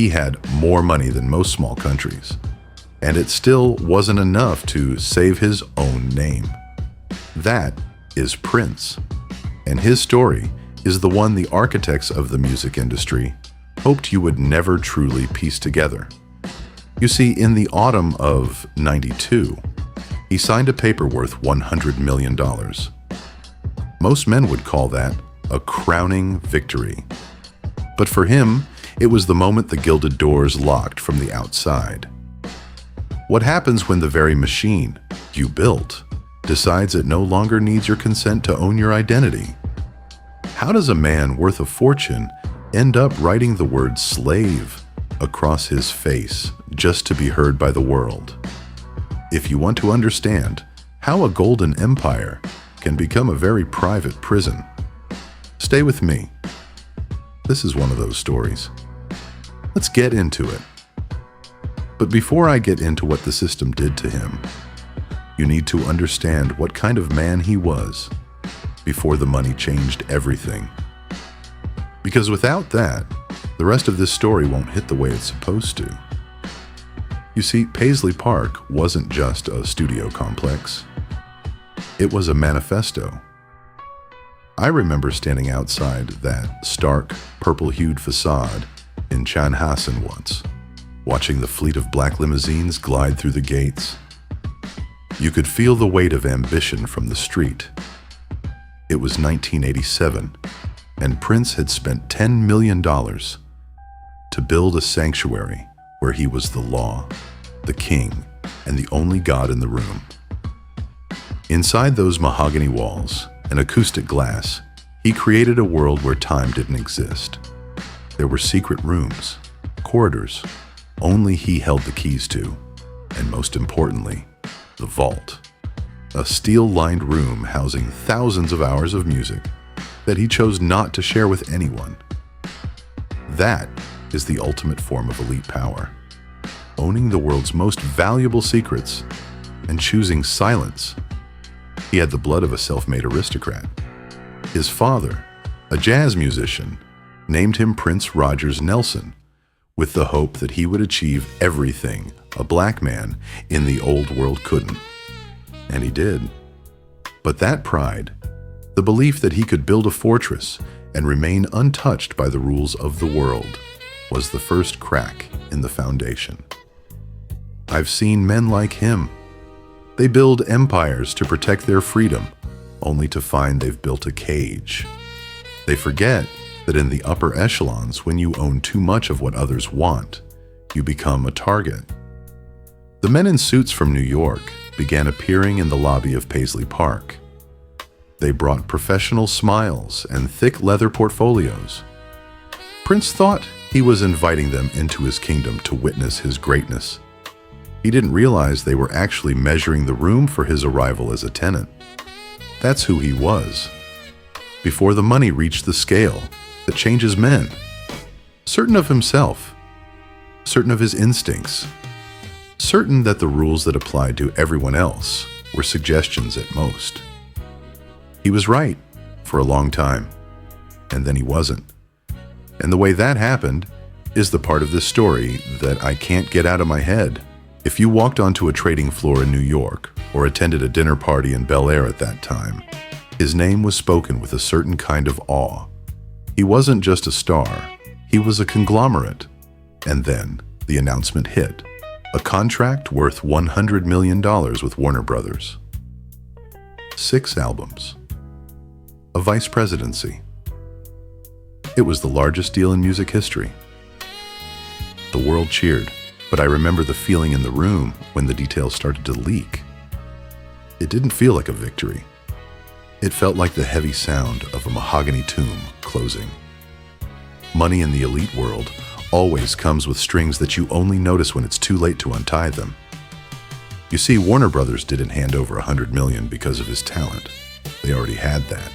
he had more money than most small countries. And it still wasn't enough to save his own name. That is Prince. And his story is the one the architects of the music industry hoped you would never truly piece together. You see, in the autumn of '92, he signed a paper worth $100 million. Most men would call that a crowning victory. But for him, it was the moment the Gilded doors locked from the outside. What happens when the very machine you built decides it no longer needs your consent to own your identity? How does a man worth a fortune end up writing the word slave across his face just to be heard by the world? If you want to understand how a golden empire can become a very private prison, stay with me. This is one of those stories. Let's get into it. But before I get into what the system did to him, you need to understand what kind of man he was before the money changed everything. Because without that, the rest of this story won't hit the way it's supposed to. You see, Paisley Park wasn't just a studio complex. It was a manifesto. I remember standing outside that stark, purple-hued facade in Chanhassen once, watching the fleet of black limousines glide through the gates. You could feel the weight of ambition from the street. It was 1987, and Prince had spent $10 million to build a sanctuary where he was the law, the king, and the only god in the room. Inside those mahogany walls and acoustic glass, he created a world where time didn't exist. There were secret rooms, corridors, only he held the keys to, and most importantly, the vault, a steel-lined room housing thousands of hours of music that he chose not to share with anyone. That is the ultimate form of elite power, owning the world's most valuable secrets and choosing silence. He had the blood of a self-made aristocrat. His father, a jazz musician, named him Prince Rogers Nelson, with the hope that he would achieve everything a black man in the old world couldn't. And he did. But that pride, the belief that he could build a fortress and remain untouched by the rules of the world, was the first crack in the foundation. I've seen men like him. They build empires to protect their freedom, only to find they've built a cage. They forget that in the upper echelons, when you own too much of what others want, you become a target. The men in suits from New York began appearing in the lobby of Paisley Park. They brought professional smiles and thick leather portfolios. Prince thought he was inviting them into his kingdom to witness his greatness. He didn't realize they were actually measuring the room for his arrival as a tenant. That's who he was. Before the money reached the scale that changes men, certain of himself, certain of his instincts, certain that the rules that applied to everyone else were suggestions at most. He was right for a long time, and then he wasn't. And the way that happened is the part of this story that I can't get out of my head. If you walked onto a trading floor in New York or attended a dinner party in Bel Air at that time, his name was spoken with a certain kind of awe. He wasn't just a star, he was a conglomerate. And then the announcement hit. A contract worth $100 million with Warner Brothers. 6 albums. A vice presidency. It was the largest deal in music history. The world cheered, but I remember the feeling in the room when the details started to leak. It didn't feel like a victory. It felt like the heavy sound of a mahogany tomb closing. Money in the elite world always comes with strings that you only notice when it's too late to untie them. You see, Warner Brothers didn't hand over $100 million because of his talent. They already had that.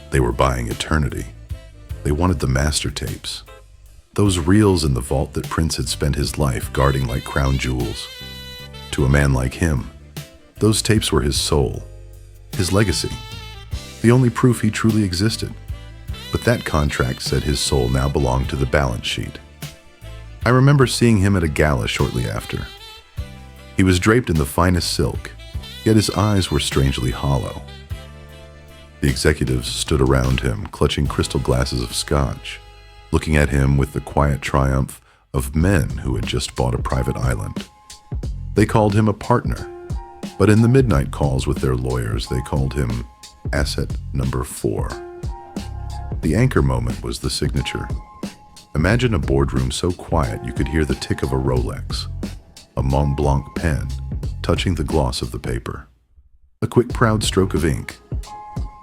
They were buying eternity. They wanted the master tapes. Those reels in the vault that Prince had spent his life guarding like crown jewels. To a man like him, those tapes were his soul, his legacy, the only proof he truly existed. But that contract said his soul now belonged to the balance sheet. I remember seeing him at a gala shortly after. He was draped in the finest silk, yet his eyes were strangely hollow. The executives stood around him, clutching crystal glasses of scotch, looking at him with the quiet triumph of men who had just bought a private island. They called him a partner, but in the midnight calls with their lawyers, they called him Asset Number 4. The anchor moment was the signature. Imagine a boardroom so quiet you could hear the tick of a Rolex, a Mont Blanc pen touching the gloss of the paper, a quick proud stroke of ink,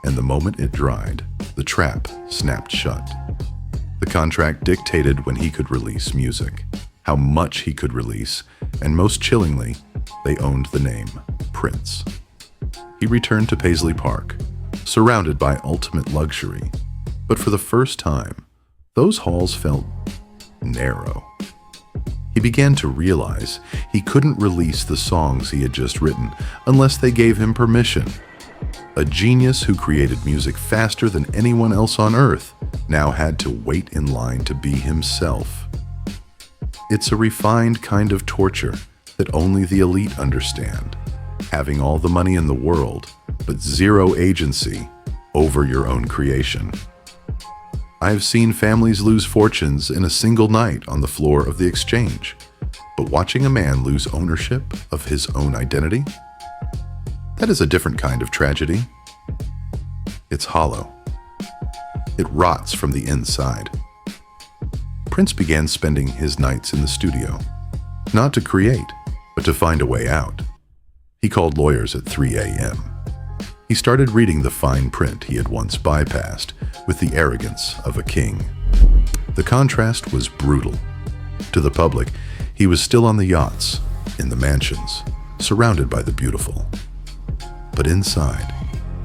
and the moment it dried, the trap snapped shut. The contract dictated when he could release music, how much he could release, and most chillingly, they owned the name Prince. He returned to Paisley Park, surrounded by ultimate luxury, but for the first time, those halls felt narrow. He began to realize he couldn't release the songs he had just written unless they gave him permission. A genius who created music faster than anyone else on earth now had to wait in line to be himself. It's a refined kind of torture that only the elite understand, having all the money in the world, but zero agency over your own creation. I've seen families lose fortunes in a single night on the floor of the exchange, but watching a man lose ownership of his own identity, that is a different kind of tragedy. It's hollow. It rots from the inside. Prince began spending his nights in the studio, not to create, but to find a way out. He called lawyers at 3 a.m. He started reading the fine print he had once bypassed with the arrogance of a king. The contrast was brutal. To the public, he was still on the yachts, in the mansions, surrounded by the beautiful. But inside,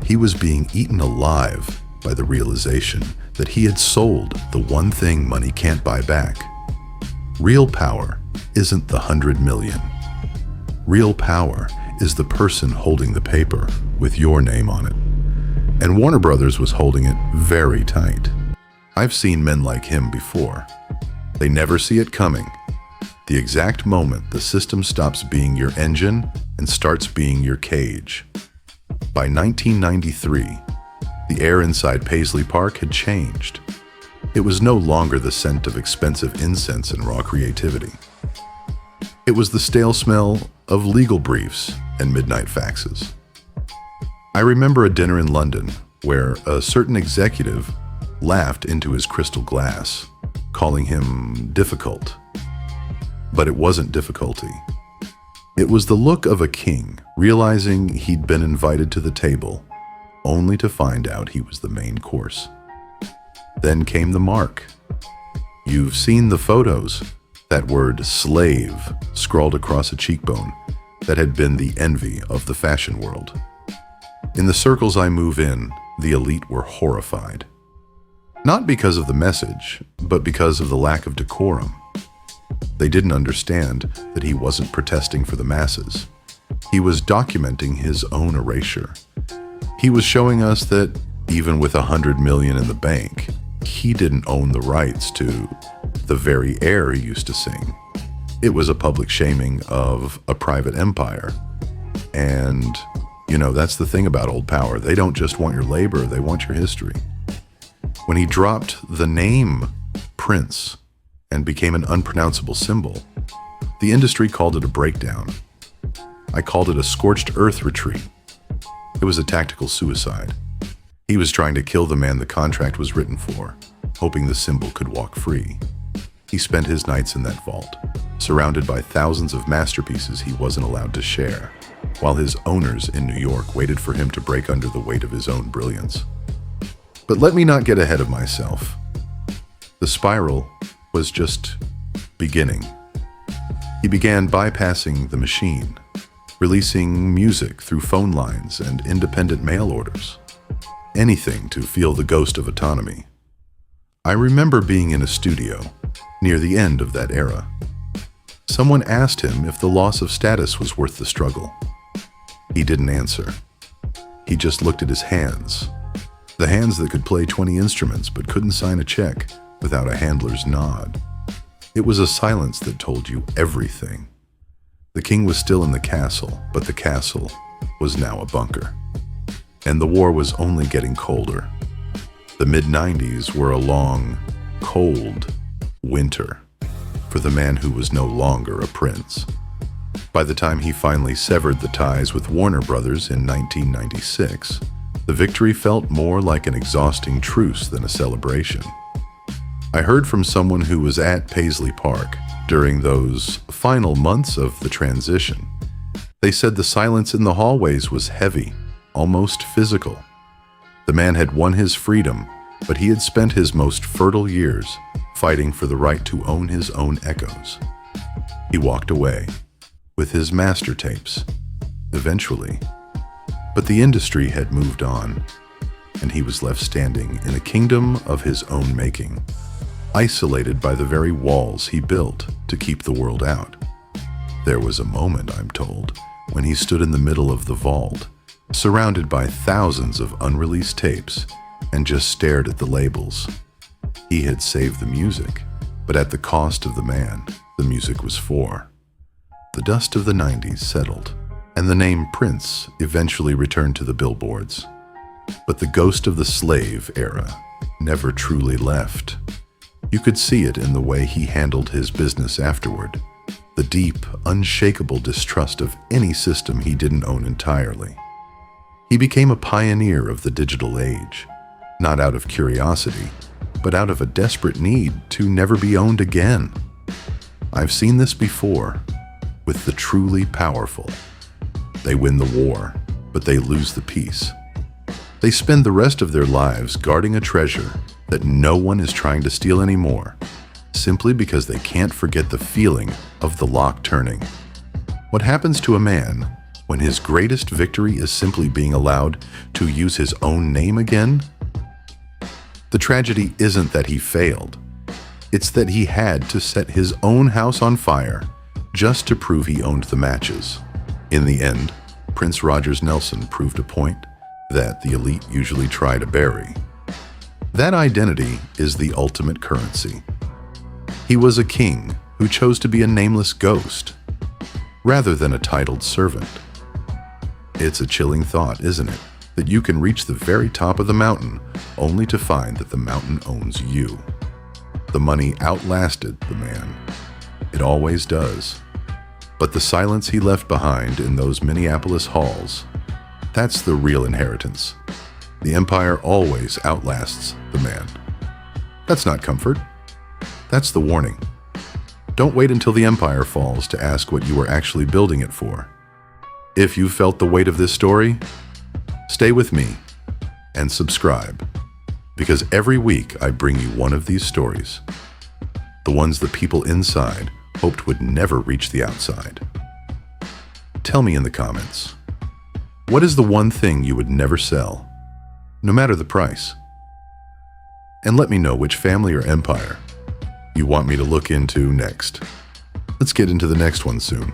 he was being eaten alive by the realization that he had sold the one thing money can't buy back. Real power isn't the 100 million. Real power is the person holding the paper with your name on it. And Warner Brothers was holding it very tight. I've seen men like him before. They never see it coming. The exact moment the system stops being your engine and starts being your cage. By 1993, the air inside Paisley Park had changed. It was no longer the scent of expensive incense and raw creativity. It was the stale smell of legal briefs and midnight faxes. I remember a dinner in London where a certain executive laughed into his crystal glass, calling him difficult. But it wasn't difficulty. It was the look of a king realizing he'd been invited to the table, only to find out he was the main course. Then came the mark. You've seen the photos, that word slave scrawled across a cheekbone that had been the envy of the fashion world. In the circles I move in, the elite were horrified. Not because of the message, but because of the lack of decorum. They didn't understand that he wasn't protesting for the masses. He was documenting his own erasure. He was showing us that even with 100 million in the bank, he didn't own the rights to the very air he used to sing. It was a public shaming of a private empire. And, that's the thing about old power. They don't just want your labor, they want your history. When he dropped the name Prince and became an unpronounceable symbol, the industry called it a breakdown. I called it a scorched earth retreat. It was a tactical suicide. He was trying to kill the man the contract was written for, hoping the symbol could walk free. He spent his nights in that vault, surrounded by thousands of masterpieces he wasn't allowed to share, while his owners in New York waited for him to break under the weight of his own brilliance. But let me not get ahead of myself. The spiral was just beginning. He began bypassing the machine, releasing music through phone lines and independent mail orders. Anything to feel the ghost of autonomy. I remember being in a studio near the end of that era. Someone asked him if the loss of status was worth the struggle. He didn't answer. He just looked at his hands. The hands that could play 20 instruments but couldn't sign a check without a handler's nod. It was a silence that told you everything. The king was still in the castle, but the castle was now a bunker. And the war was only getting colder. The mid-90s were a long, cold winter for the man who was no longer a prince. By the time he finally severed the ties with Warner Brothers in 1996, the victory felt more like an exhausting truce than a celebration. I heard from someone who was at Paisley Park during those final months of the transition. They said the silence in the hallways was heavy, almost physical. The man had won his freedom, but he had spent his most fertile years fighting for the right to own his own echoes. He walked away with his master tapes, eventually. But the industry had moved on, and he was left standing in a kingdom of his own making, isolated by the very walls he built to keep the world out. There was a moment, I'm told, when he stood in the middle of the vault, surrounded by thousands of unreleased tapes, and just stared at the labels. He had saved the music, but at the cost of the man the music was for. The dust of the 90s settled, and the name Prince eventually returned to the billboards. But the ghost of the slave era never truly left. You could see it in the way he handled his business afterward, the deep, unshakable distrust of any system he didn't own entirely. He became a pioneer of the digital age, not out of curiosity, but out of a desperate need to never be owned again. I've seen this before with the truly powerful. They win the war, but they lose the peace. They spend the rest of their lives guarding a treasure that no one is trying to steal anymore, simply because they can't forget the feeling of the lock turning. What happens to a man when his greatest victory is simply being allowed to use his own name again? The tragedy isn't that he failed. It's that he had to set his own house on fire just to prove he owned the matches. In the end, Prince Rogers Nelson proved a point that the elite usually try to bury. That identity is the ultimate currency. He was a king who chose to be a nameless ghost, rather than a titled servant. It's a chilling thought, isn't it, that you can reach the very top of the mountain only to find that the mountain owns you. The money outlasted the man. It always does. But the silence he left behind in those Minneapolis halls, that's the real inheritance. The empire always outlasts the man. That's not comfort. That's the warning. Don't wait until the empire falls to ask what you are actually building it for. If you felt the weight of this story, stay with me and subscribe, because every week I bring you one of these stories, the ones the people inside hoped would never reach the outside. Tell me in the comments, what is the one thing you would never sell, no matter the price? And let me know which family or empire you want me to look into next. Let's get into the next one soon.